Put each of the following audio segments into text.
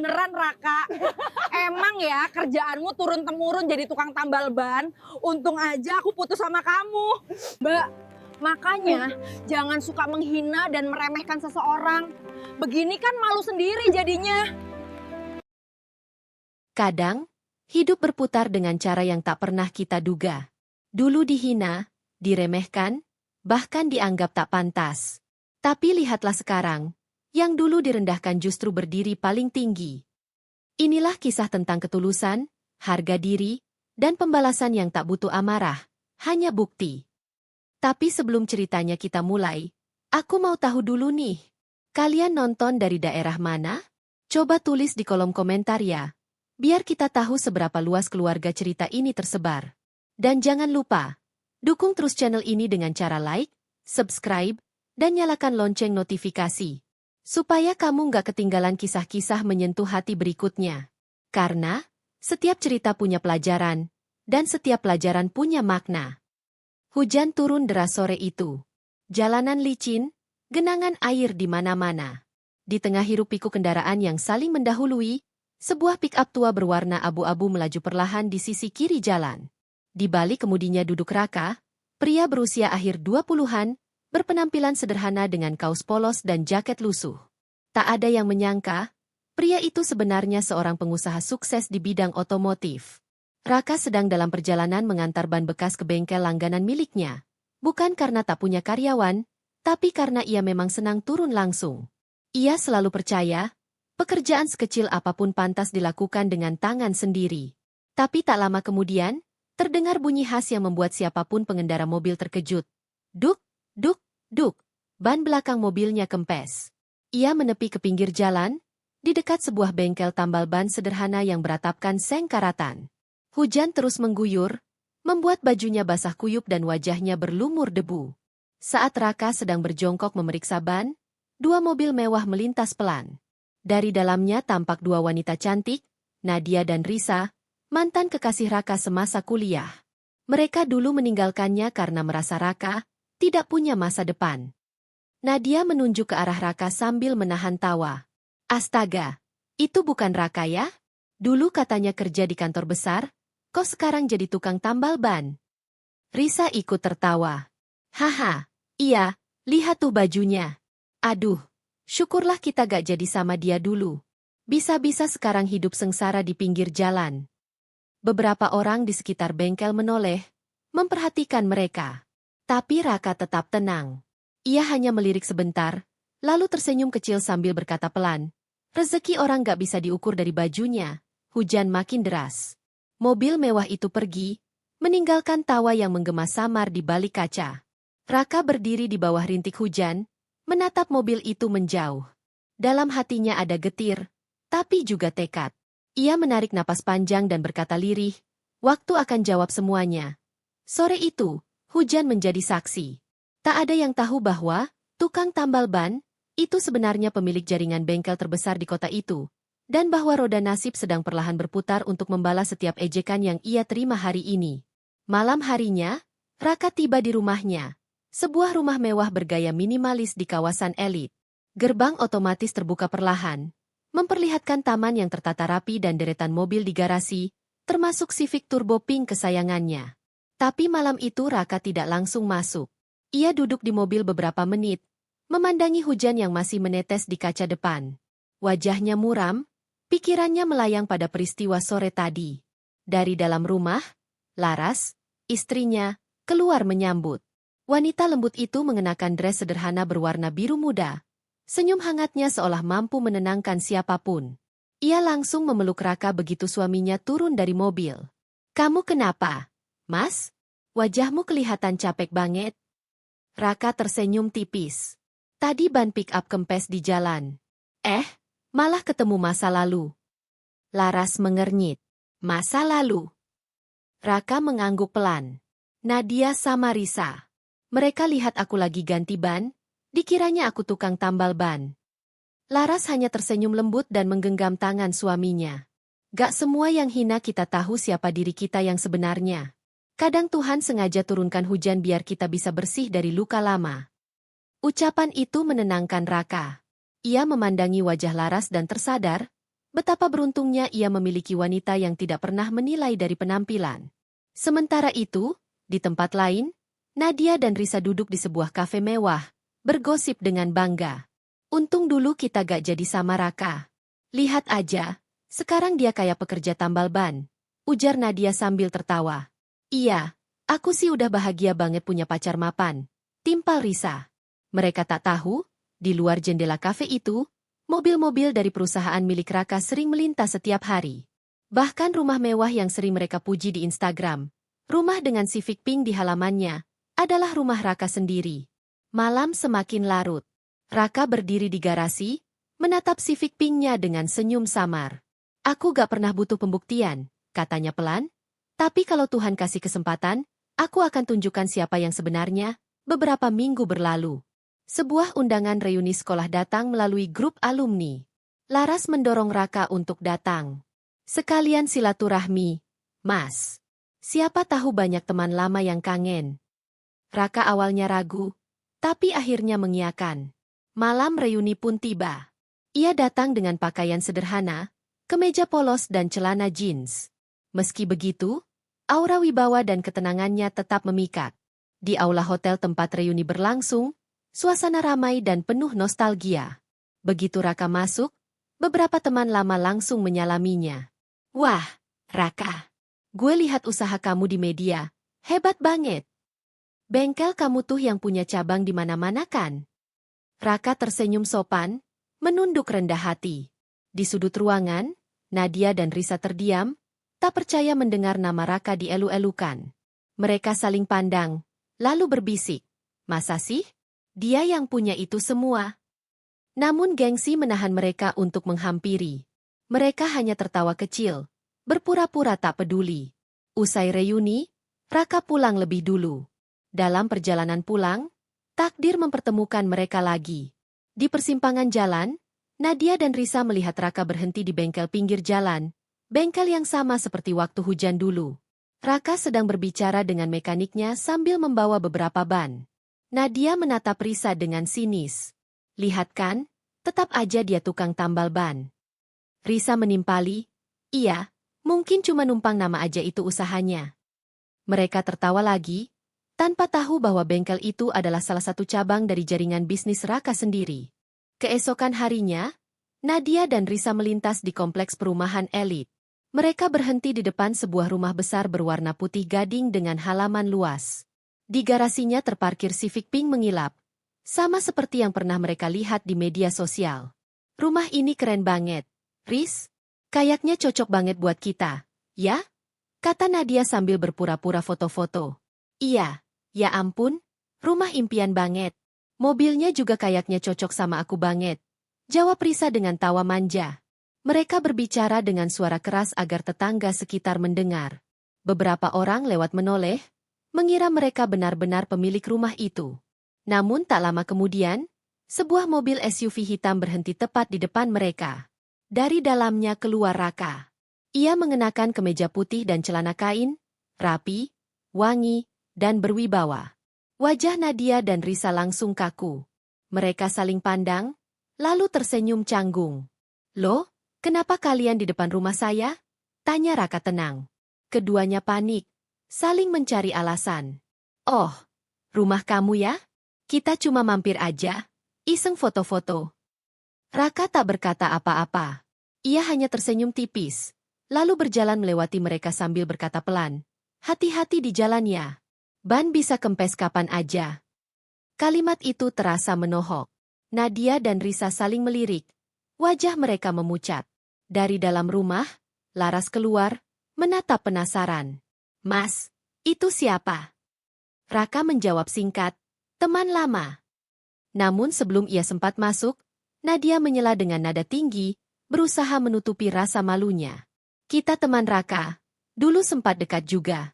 beneran Raka. Emang ya kerjaanmu turun-temurun jadi tukang tambal ban. Untung aja aku putus sama kamu. Mbak, makanya jangan suka menghina dan meremehkan seseorang. Begini kan malu sendiri jadinya. Kadang, hidup berputar dengan cara yang tak pernah kita duga. Dulu dihina, diremehkan, bahkan dianggap tak pantas. Tapi lihatlah sekarang, yang dulu direndahkan justru berdiri paling tinggi. Inilah kisah tentang ketulusan, harga diri, dan pembalasan yang tak butuh amarah, hanya bukti. Tapi sebelum ceritanya kita mulai, aku mau tahu dulu nih, kalian nonton dari daerah mana? Coba tulis di kolom komentar ya, biar kita tahu seberapa luas keluarga cerita ini tersebar. Dan jangan lupa, dukung terus channel ini dengan cara like, subscribe, dan nyalakan lonceng notifikasi. Supaya kamu nggak ketinggalan kisah-kisah menyentuh hati berikutnya. Karena, setiap cerita punya pelajaran, dan setiap pelajaran punya makna. Hujan turun deras sore itu. Jalanan licin, genangan air di mana-mana. Di tengah hiruk-pikuk kendaraan yang saling mendahului, sebuah pick-up tua berwarna abu-abu melaju perlahan di sisi kiri jalan. Di balik kemudinya duduk Raka, pria berusia akhir 20-an, berpenampilan sederhana dengan kaos polos dan jaket lusuh. Tak ada yang menyangka, pria itu sebenarnya seorang pengusaha sukses di bidang otomotif. Raka sedang dalam perjalanan mengantar ban bekas ke bengkel langganan miliknya. Bukan karena tak punya karyawan, tapi karena ia memang senang turun langsung. Ia selalu percaya, pekerjaan sekecil apapun pantas dilakukan dengan tangan sendiri. Tapi tak lama kemudian, terdengar bunyi khas yang membuat siapapun pengendara mobil terkejut. Duk! Duk, duk, ban belakang mobilnya kempes. Ia menepi ke pinggir jalan, di dekat sebuah bengkel tambal ban sederhana yang beratapkan seng karatan. Hujan terus mengguyur, membuat bajunya basah kuyup dan wajahnya berlumur debu. Saat Raka sedang berjongkok memeriksa ban, dua mobil mewah melintas pelan. Dari dalamnya tampak dua wanita cantik, Nadia dan Risa, mantan kekasih Raka semasa kuliah. Mereka dulu meninggalkannya karena merasa Raka tidak punya masa depan. Nadia menunjuk ke arah Raka sambil menahan tawa. Astaga, itu bukan Raka ya? Dulu katanya kerja di kantor besar, kok sekarang jadi tukang tambal ban? Risa ikut tertawa. Haha, iya, lihat tuh bajunya. Aduh, syukurlah kita gak jadi sama dia dulu. Bisa-bisa sekarang hidup sengsara di pinggir jalan. Beberapa orang di sekitar bengkel menoleh, memperhatikan mereka. Tapi Raka tetap tenang. Ia hanya melirik sebentar, lalu tersenyum kecil sambil berkata pelan, rezeki orang gak bisa diukur dari bajunya. Hujan makin deras. Mobil mewah itu pergi, meninggalkan tawa yang menggema samar di balik kaca. Raka berdiri di bawah rintik hujan, menatap mobil itu menjauh. Dalam hatinya ada getir, tapi juga tekad. Ia menarik napas panjang dan berkata lirih, waktu akan jawab semuanya. Sore itu, hujan menjadi saksi. Tak ada yang tahu bahwa, tukang tambal ban, itu sebenarnya pemilik jaringan bengkel terbesar di kota itu, dan bahwa roda nasib sedang perlahan berputar untuk membalas setiap ejekan yang ia terima hari ini. Malam harinya, Raka tiba di rumahnya, sebuah rumah mewah bergaya minimalis di kawasan elit. Gerbang otomatis terbuka perlahan, memperlihatkan taman yang tertata rapi dan deretan mobil di garasi, termasuk Civic Turbo Pink kesayangannya. Tapi malam itu Raka tidak langsung masuk. Ia duduk di mobil beberapa menit, memandangi hujan yang masih menetes di kaca depan. Wajahnya muram, pikirannya melayang pada peristiwa sore tadi. Dari dalam rumah, Laras, istrinya, keluar menyambut. Wanita lembut itu mengenakan dres sederhana berwarna biru muda. Senyum hangatnya seolah mampu menenangkan siapapun. Ia langsung memeluk Raka begitu suaminya turun dari mobil. "Kamu kenapa, Mas? Wajahmu kelihatan capek banget." Raka tersenyum tipis. "Tadi ban pick-up kempes di jalan." Malah ketemu masa lalu." Laras mengernyit. "Masa lalu?" Raka mengangguk pelan. "Nadia sama Risa. Mereka lihat aku lagi ganti ban, dikiranya aku tukang tambal ban." Laras hanya tersenyum lembut dan menggenggam tangan suaminya. "Gak semua yang hina kita tahu siapa diri kita yang sebenarnya. Kadang Tuhan sengaja turunkan hujan biar kita bisa bersih dari luka lama." Ucapan itu menenangkan Raka. Ia memandangi wajah Laras dan tersadar, Betapa beruntungnya ia memiliki wanita yang tidak pernah menilai dari penampilan. Sementara itu, di tempat lain, Nadia dan Risa duduk di sebuah kafe mewah, bergosip dengan bangga. Untung dulu kita gak jadi sama Raka. Lihat aja, sekarang dia kayak pekerja tambal ban, ujar Nadia sambil tertawa. Iya, aku sih udah bahagia banget punya pacar mapan, timpal Risa. Mereka tak tahu, di luar jendela kafe itu, mobil-mobil dari perusahaan milik Raka sering melintas setiap hari. Bahkan rumah mewah yang sering mereka puji di Instagram, rumah dengan Civic Pink di halamannya, adalah rumah Raka sendiri. Malam semakin larut. Raka berdiri di garasi, menatap Civic Pink-nya dengan senyum samar. Aku gak pernah butuh pembuktian, katanya pelan. Tapi kalau Tuhan kasih kesempatan, aku akan tunjukkan siapa yang sebenarnya. Beberapa minggu berlalu. Sebuah undangan reuni sekolah datang melalui grup alumni. Laras mendorong Raka untuk datang. Sekalian silaturahmi, Mas. Siapa tahu banyak teman lama yang kangen. Raka awalnya ragu, tapi akhirnya mengiyakan. Malam reuni pun tiba. Ia datang dengan pakaian sederhana, kemeja polos dan celana jeans. Meski begitu, aura wibawa dan ketenangannya tetap memikat. Di aula hotel tempat reuni berlangsung, suasana ramai dan penuh nostalgia. Begitu Raka masuk, beberapa teman lama langsung menyalaminya. Wah, Raka, gue lihat usaha kamu di media, hebat banget. Bengkel kamu tuh yang punya cabang di mana-mana kan? Raka tersenyum sopan, menunduk rendah hati. Di sudut ruangan, Nadia dan Risa terdiam, tak percaya mendengar nama Raka dielu-elukan. Mereka saling pandang, lalu berbisik. Masa sih? Dia yang punya itu semua. Namun gengsi menahan mereka untuk menghampiri. Mereka hanya tertawa kecil, berpura-pura tak peduli. Usai reuni, Raka pulang lebih dulu. Dalam perjalanan pulang, takdir mempertemukan mereka lagi. Di persimpangan jalan, Nadia dan Risa melihat Raka berhenti di bengkel pinggir jalan, bengkel yang sama seperti waktu hujan dulu. Raka sedang berbicara dengan mekaniknya sambil membawa beberapa ban. Nadia menatap Risa dengan sinis. Lihat kan, tetap aja dia tukang tambal ban. Risa menimpali, iya, mungkin cuma numpang nama aja itu usahanya. Mereka tertawa lagi, tanpa tahu bahwa bengkel itu adalah salah satu cabang dari jaringan bisnis Raka sendiri. Keesokan harinya, Nadia dan Risa melintas di kompleks perumahan elit. Mereka berhenti di depan sebuah rumah besar berwarna putih gading dengan halaman luas. Di garasinya terparkir Civic Pink mengilap, sama seperti yang pernah mereka lihat di media sosial. Rumah ini keren banget, Riz. Kayaknya cocok banget buat kita, ya? Kata Nadia sambil berpura-pura foto-foto. Iya, ya ampun, rumah impian banget. Mobilnya juga kayaknya cocok sama aku banget. Jawab Risa dengan tawa manja. Mereka berbicara dengan suara keras agar tetangga sekitar mendengar. Beberapa orang lewat menoleh, mengira mereka benar-benar pemilik rumah itu. Namun tak lama kemudian, sebuah mobil SUV hitam berhenti tepat di depan mereka. Dari dalamnya keluar Raka. Ia mengenakan kemeja putih dan celana kain, rapi, wangi, dan berwibawa. Wajah Nadia dan Risa langsung kaku. Mereka saling pandang, lalu tersenyum canggung. Loh, kenapa kalian di depan rumah saya? Tanya Raka tenang. Keduanya panik, saling mencari alasan. Oh, rumah kamu ya? Kita cuma mampir aja, iseng foto-foto. Raka tak berkata apa-apa. Ia hanya tersenyum tipis, lalu berjalan melewati mereka sambil berkata pelan. Hati-hati di jalannya. Ban bisa kempes kapan aja. Kalimat itu terasa menohok. Nadia dan Risa saling melirik. Wajah mereka memucat. Dari dalam rumah, Laras keluar, menatap penasaran. Mas, itu siapa? Raka menjawab singkat, teman lama. Namun sebelum ia sempat masuk, Nadia menyela dengan nada tinggi, berusaha menutupi rasa malunya. Kita teman Raka, dulu sempat dekat juga.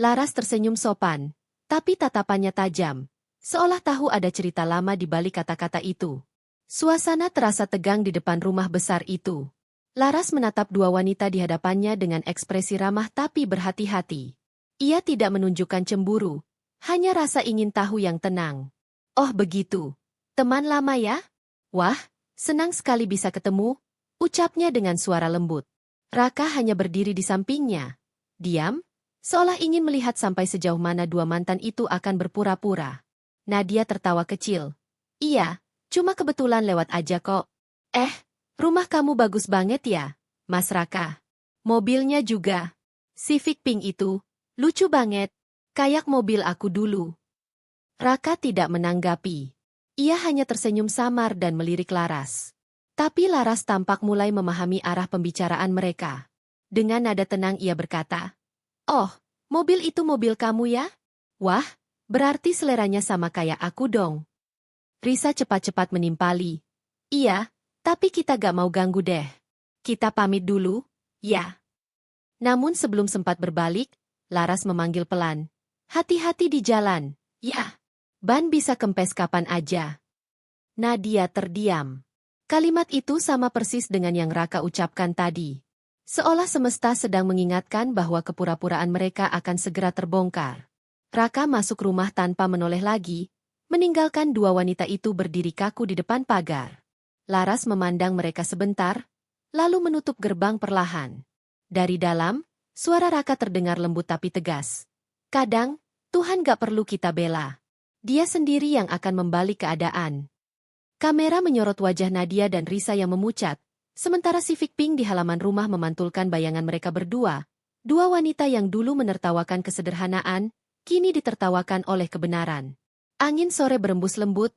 Laras tersenyum sopan, tapi tatapannya tajam, seolah tahu ada cerita lama di balik kata-kata itu. Suasana terasa tegang di depan rumah besar itu. Laras menatap dua wanita di hadapannya dengan ekspresi ramah tapi berhati-hati. Ia tidak menunjukkan cemburu, hanya rasa ingin tahu yang tenang. Oh begitu, teman lama ya? Wah, senang sekali bisa ketemu, Ucapnya dengan suara lembut. Raka hanya berdiri di sampingnya. Diam, seolah ingin melihat sampai sejauh mana dua mantan itu akan berpura-pura. Nadia tertawa kecil. Iya, cuma kebetulan lewat aja kok. Rumah kamu bagus banget ya, Mas Raka. Mobilnya juga. Civic Pink itu, lucu banget. Kayak mobil aku dulu. Raka tidak menanggapi. Ia hanya tersenyum samar dan melirik Laras. Tapi Laras tampak mulai memahami arah pembicaraan mereka. Dengan nada tenang ia berkata, "Oh, mobil itu mobil kamu ya? Wah, berarti seleranya sama kayak aku dong." Risa cepat-cepat menimpali. "Iya, tapi kita gak mau ganggu deh. Kita pamit dulu, ya." Namun sebelum sempat berbalik, Laras memanggil pelan. "Hati-hati di jalan, ya. Ban bisa kempes kapan aja." Nadia terdiam. Kalimat itu sama persis dengan yang Raka ucapkan tadi. Seolah semesta sedang mengingatkan bahwa kepura-puraan mereka akan segera terbongkar. Raka masuk rumah tanpa menoleh lagi, meninggalkan dua wanita itu berdiri kaku di depan pagar. Laras memandang mereka sebentar, lalu menutup gerbang perlahan. Dari dalam, suara Raka terdengar lembut tapi tegas. "Kadang, Tuhan gak perlu kita bela. Dia sendiri yang akan membalik keadaan." Kamera menyorot wajah Nadia dan Risa yang memucat, sementara Civic Pink di halaman rumah memantulkan bayangan mereka berdua. Dua wanita yang dulu menertawakan kesederhanaan, kini ditertawakan oleh kebenaran. Angin sore berembus lembut,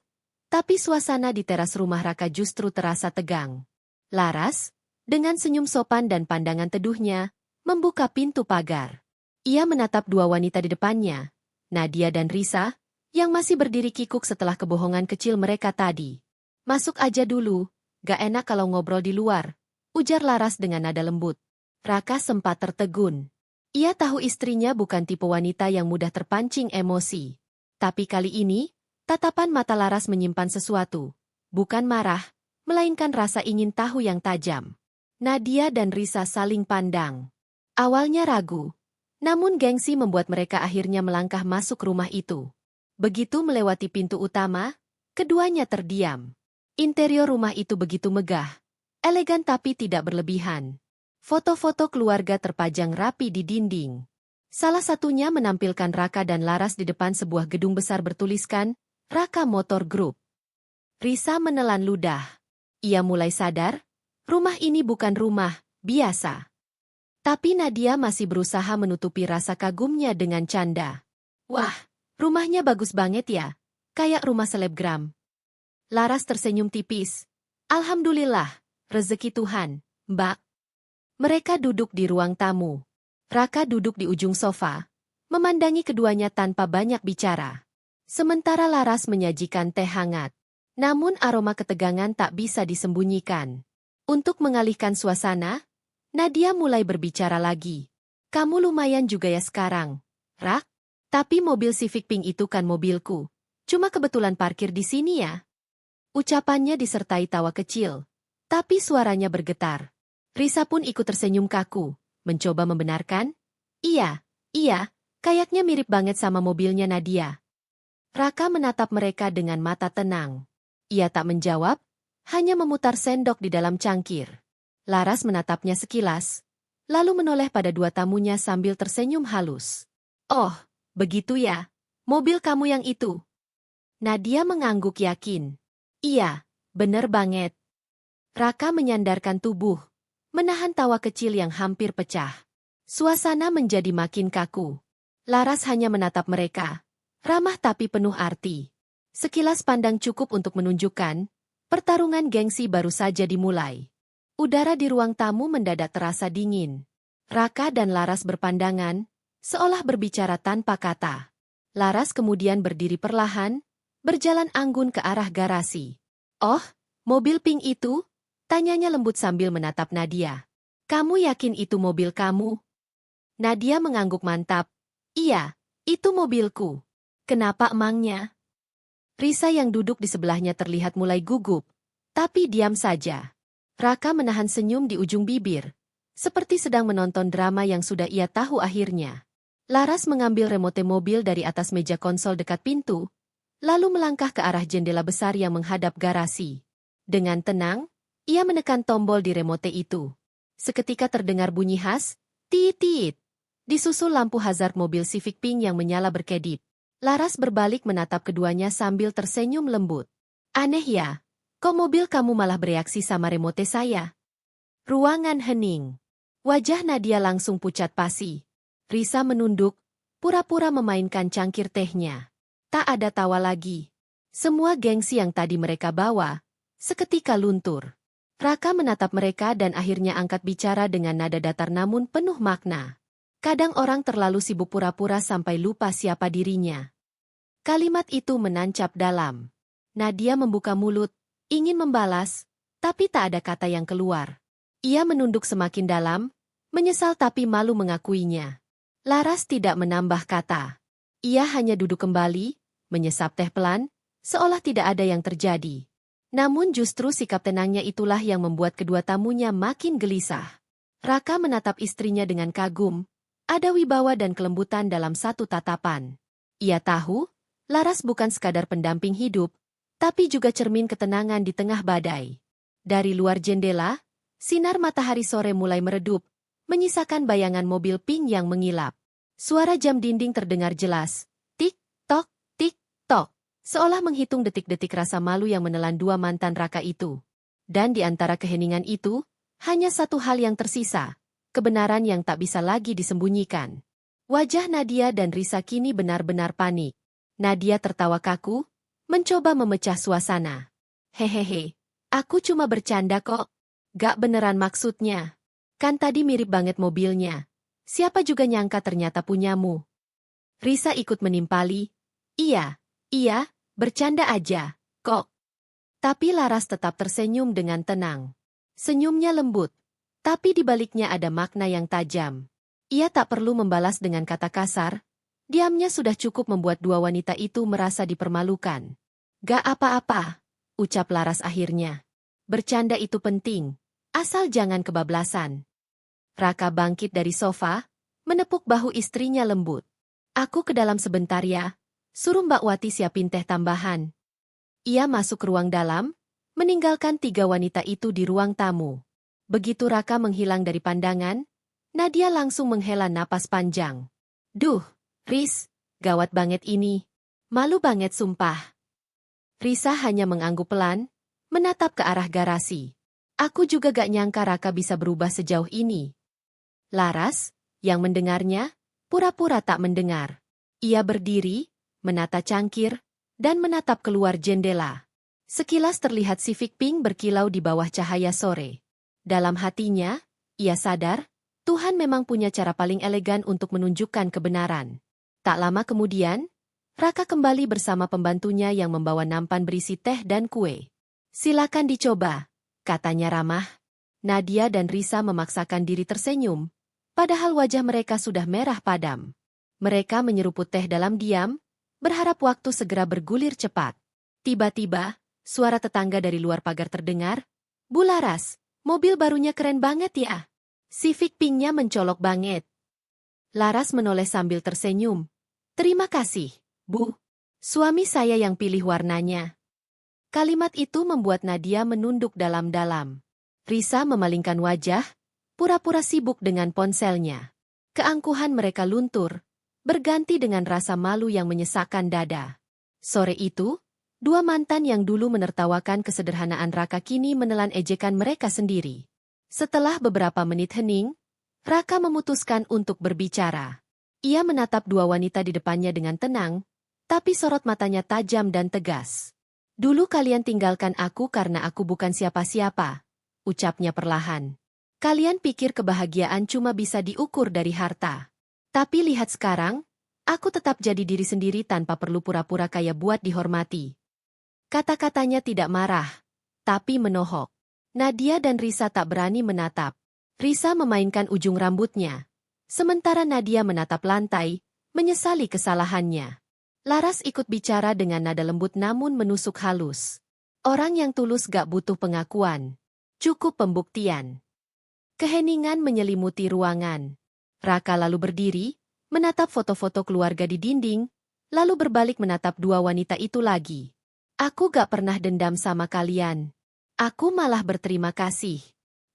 tapi suasana di teras rumah Raka justru terasa tegang. Laras, dengan senyum sopan dan pandangan teduhnya, membuka pintu pagar. Ia menatap dua wanita di depannya, Nadia dan Risa, yang masih berdiri kikuk setelah kebohongan kecil mereka tadi. "Masuk aja dulu, gak enak kalau ngobrol di luar," ujar Laras dengan nada lembut. Raka sempat tertegun. Ia tahu istrinya bukan tipe wanita yang mudah terpancing emosi. Tapi kali ini, tatapan mata Laras menyimpan sesuatu. Bukan marah, melainkan rasa ingin tahu yang tajam. Nadia dan Risa saling pandang. Awalnya ragu, namun gengsi membuat mereka akhirnya melangkah masuk rumah itu. Begitu melewati pintu utama, keduanya terdiam. Interior rumah itu begitu megah, elegan tapi tidak berlebihan. Foto-foto keluarga terpajang rapi di dinding. Salah satunya menampilkan Raka dan Laras di depan sebuah gedung besar bertuliskan, Raka Motor Group. Risa menelan ludah. Ia mulai sadar, rumah ini bukan rumah biasa. Tapi Nadia masih berusaha menutupi rasa kagumnya dengan canda. "Wah, rumahnya bagus banget ya, kayak rumah selebgram." Laras tersenyum tipis. "Alhamdulillah, rezeki Tuhan, Mbak." Mereka duduk di ruang tamu. Raka duduk di ujung sofa, memandangi keduanya tanpa banyak bicara. Sementara Laras menyajikan teh hangat. Namun aroma ketegangan tak bisa disembunyikan. Untuk mengalihkan suasana, Nadia mulai berbicara lagi. "Kamu lumayan juga ya sekarang, Rak. Tapi mobil Civic Pink itu kan mobilku. Cuma kebetulan parkir di sini ya." Ucapannya disertai tawa kecil, tapi suaranya bergetar. Risa pun ikut tersenyum kaku, mencoba membenarkan. Iya, kayaknya mirip banget sama mobilnya Nadia." Raka menatap mereka dengan mata tenang. Ia tak menjawab, hanya memutar sendok di dalam cangkir. Laras menatapnya sekilas, lalu menoleh pada dua tamunya sambil tersenyum halus. "Oh, begitu ya, mobil kamu yang itu?" Nadia mengangguk yakin. "Iya, bener banget." Raka menyandarkan tubuh, menahan tawa kecil yang hampir pecah. Suasana menjadi makin kaku. Laras hanya menatap mereka, ramah tapi penuh arti. Sekilas pandang cukup untuk menunjukkan, pertarungan gengsi baru saja dimulai. Udara di ruang tamu mendadak terasa dingin. Raka dan Laras berpandangan, seolah berbicara tanpa kata. Laras kemudian berdiri perlahan, berjalan anggun ke arah garasi. "Oh, mobil pink itu?" tanyanya lembut sambil menatap Nadia. "Kamu yakin itu mobil kamu?" Nadia mengangguk mantap. "Iya, itu mobilku." "Kenapa emangnya?" Risa yang duduk di sebelahnya terlihat mulai gugup, tapi diam saja. Raka menahan senyum di ujung bibir, seperti sedang menonton drama yang sudah ia tahu akhirnya. Laras mengambil remote mobil dari atas meja konsol dekat pintu, lalu melangkah ke arah jendela besar yang menghadap garasi. Dengan tenang, Ia menekan tombol di remote itu. Seketika terdengar bunyi khas, tiit-tiit. Disusul lampu hazard mobil Civic Pink yang menyala berkedip. Laras berbalik menatap keduanya sambil tersenyum lembut. Aneh ya, kok mobil kamu malah bereaksi sama remote saya? Ruangan hening. Wajah Nadia langsung pucat pasi. Risa menunduk, pura-pura memainkan cangkir tehnya. Tak ada tawa lagi. Semua gengsi yang tadi mereka bawa, seketika luntur. Raka menatap mereka dan akhirnya angkat bicara dengan nada datar namun penuh makna. Kadang orang terlalu sibuk pura-pura sampai lupa siapa dirinya. Kalimat itu menancap dalam. Nadia membuka mulut, ingin membalas, tapi tak ada kata yang keluar. Ia menunduk semakin dalam, menyesal tapi malu mengakuinya. Laras tidak menambah kata. Ia hanya duduk kembali, menyesap teh pelan, seolah tidak ada yang terjadi. Namun justru sikap tenangnya itulah yang membuat kedua tamunya makin gelisah. Raka menatap istrinya dengan kagum, ada wibawa dan kelembutan dalam satu tatapan. Ia tahu, Laras bukan sekadar pendamping hidup, tapi juga cermin ketenangan di tengah badai. Dari luar jendela, sinar matahari sore mulai meredup, menyisakan bayangan mobil pink yang mengilap. Suara jam dinding terdengar jelas, tik-tok, tik-tok. Seolah menghitung detik-detik rasa malu yang menelan dua mantan Raka itu. Dan di antara keheningan itu, hanya satu hal yang tersisa, kebenaran yang tak bisa lagi disembunyikan. Wajah Nadia dan Risa kini benar-benar panik. Nadia tertawa kaku, mencoba memecah suasana. Hehehe, aku cuma bercanda kok. Gak beneran maksudnya. Kan tadi mirip banget mobilnya. Siapa juga nyangka ternyata punyamu. Risa ikut menimpali. Iya, bercanda aja, kok. Tapi Laras tetap tersenyum dengan tenang. Senyumnya lembut, tapi di baliknya ada makna yang tajam. Ia tak perlu membalas dengan kata kasar, diamnya sudah cukup membuat dua wanita itu merasa dipermalukan. Gak apa-apa, ucap Laras akhirnya. Bercanda itu penting, asal jangan kebablasan. Raka bangkit dari sofa, menepuk bahu istrinya lembut. Aku ke dalam sebentar ya. Suruh Mbak Wati siapin teh tambahan. Ia masuk ke ruang dalam, meninggalkan tiga wanita itu di ruang tamu. Begitu Raka menghilang dari pandangan, Nadia langsung menghela napas panjang. Duh, Riz, gawat banget ini. Malu banget sumpah. Risa hanya mengangguk pelan, menatap ke arah garasi. Aku juga gak nyangka Raka bisa berubah sejauh ini. Laras, yang mendengarnya, pura-pura tak mendengar. Ia berdiri, menata cangkir, dan menatap keluar jendela. Sekilas terlihat Civic Pink berkilau di bawah cahaya sore. Dalam hatinya, ia sadar, Tuhan memang punya cara paling elegan untuk menunjukkan kebenaran. Tak lama kemudian, Raka kembali bersama pembantunya yang membawa nampan berisi teh dan kue. Silakan dicoba, katanya ramah. Nadia dan Risa memaksakan diri tersenyum, padahal wajah mereka sudah merah padam. Mereka menyeruput teh dalam diam, berharap waktu segera bergulir cepat. Tiba-tiba, suara tetangga dari luar pagar terdengar. Bu Laras, mobil barunya keren banget ya. Civic Pink-nya mencolok banget. Laras menoleh sambil tersenyum. Terima kasih, Bu. Suami saya yang pilih warnanya. Kalimat itu membuat Nadia menunduk dalam-dalam. Risa memalingkan wajah, pura-pura sibuk dengan ponselnya. Keangkuhan mereka luntur, berganti dengan rasa malu yang menyesakkan dada. Sore itu, dua mantan yang dulu menertawakan kesederhanaan Raka kini menelan ejekan mereka sendiri. Setelah beberapa menit hening, Raka memutuskan untuk berbicara. Ia menatap dua wanita di depannya dengan tenang, tapi sorot matanya tajam dan tegas. Dulu kalian tinggalkan aku karena aku bukan siapa-siapa, ucapnya perlahan. Kalian pikir kebahagiaan cuma bisa diukur dari harta. Tapi lihat sekarang, aku tetap jadi diri sendiri tanpa perlu pura-pura kaya buat dihormati. Kata-katanya tidak marah, tapi menohok. Nadia dan Risa tak berani menatap. Risa memainkan ujung rambutnya. Sementara Nadia menatap lantai, menyesali kesalahannya. Laras ikut bicara dengan nada lembut namun menusuk halus. Orang yang tulus gak butuh pengakuan. Cukup pembuktian. Keheningan menyelimuti ruangan. Raka lalu berdiri, menatap foto-foto keluarga di dinding, lalu berbalik menatap dua wanita itu lagi. Aku gak pernah dendam sama kalian. Aku malah berterima kasih.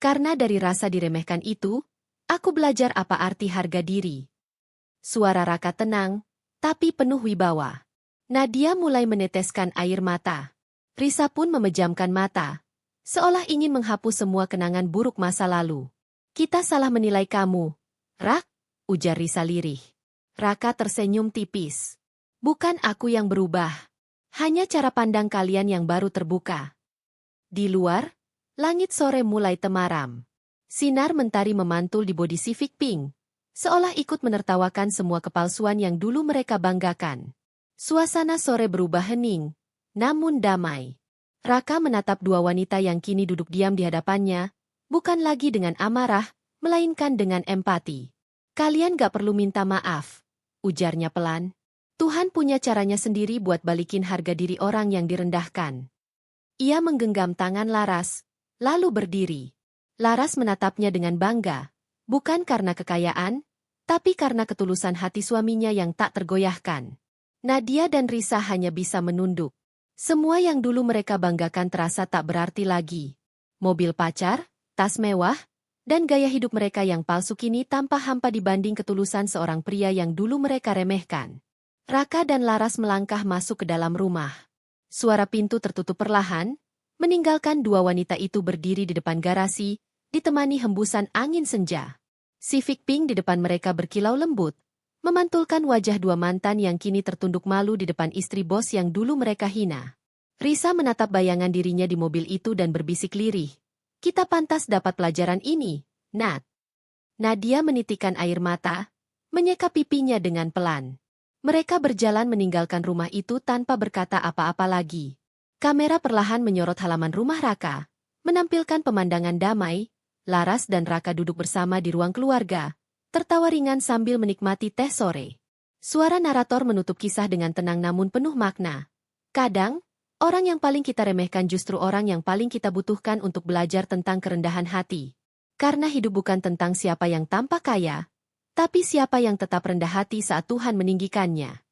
Karena dari rasa diremehkan itu, aku belajar apa arti harga diri. Suara Raka tenang, tapi penuh wibawa. Nadia mulai meneteskan air mata. Risa pun memejamkan mata, seolah ingin menghapus semua kenangan buruk masa lalu. Kita salah menilai kamu, Rak, ujar Risa lirih. Raka tersenyum tipis. Bukan aku yang berubah. Hanya cara pandang kalian yang baru terbuka. Di luar, langit sore mulai temaram. Sinar mentari memantul di bodi Civic Pink, seolah ikut menertawakan semua kepalsuan yang dulu mereka banggakan. Suasana sore berubah hening, namun damai. Raka menatap dua wanita yang kini duduk diam di hadapannya, bukan lagi dengan amarah, melainkan dengan empati. Kalian gak perlu minta maaf, ujarnya pelan. Tuhan punya caranya sendiri buat balikin harga diri orang yang direndahkan. Ia menggenggam tangan Laras, lalu berdiri. Laras menatapnya dengan bangga, bukan karena kekayaan, tapi karena ketulusan hati suaminya yang tak tergoyahkan. Nadia dan Risa hanya bisa menunduk. Semua yang dulu mereka banggakan terasa tak berarti lagi. Mobil pacar, tas mewah, dan gaya hidup mereka yang palsu kini tanpa hampa dibanding ketulusan seorang pria yang dulu mereka remehkan. Raka dan Laras melangkah masuk ke dalam rumah. Suara pintu tertutup perlahan, meninggalkan dua wanita itu berdiri di depan garasi, ditemani hembusan angin senja. Civic Pink di depan mereka berkilau lembut, memantulkan wajah dua mantan yang kini tertunduk malu di depan istri bos yang dulu mereka hina. Risa menatap bayangan dirinya di mobil itu dan berbisik lirih. Kita pantas dapat pelajaran ini, Nat. Nadia menitikkan air mata, menyeka pipinya dengan pelan. Mereka berjalan meninggalkan rumah itu tanpa berkata apa-apa lagi. Kamera perlahan menyorot halaman rumah Raka, menampilkan pemandangan damai. Laras dan Raka duduk bersama di ruang keluarga, tertawa ringan sambil menikmati teh sore. Suara narator menutup kisah dengan tenang namun penuh makna. Kadang, orang yang paling kita remehkan justru orang yang paling kita butuhkan untuk belajar tentang kerendahan hati. Karena hidup bukan tentang siapa yang tampak kaya, tapi siapa yang tetap rendah hati saat Tuhan meninggikannya.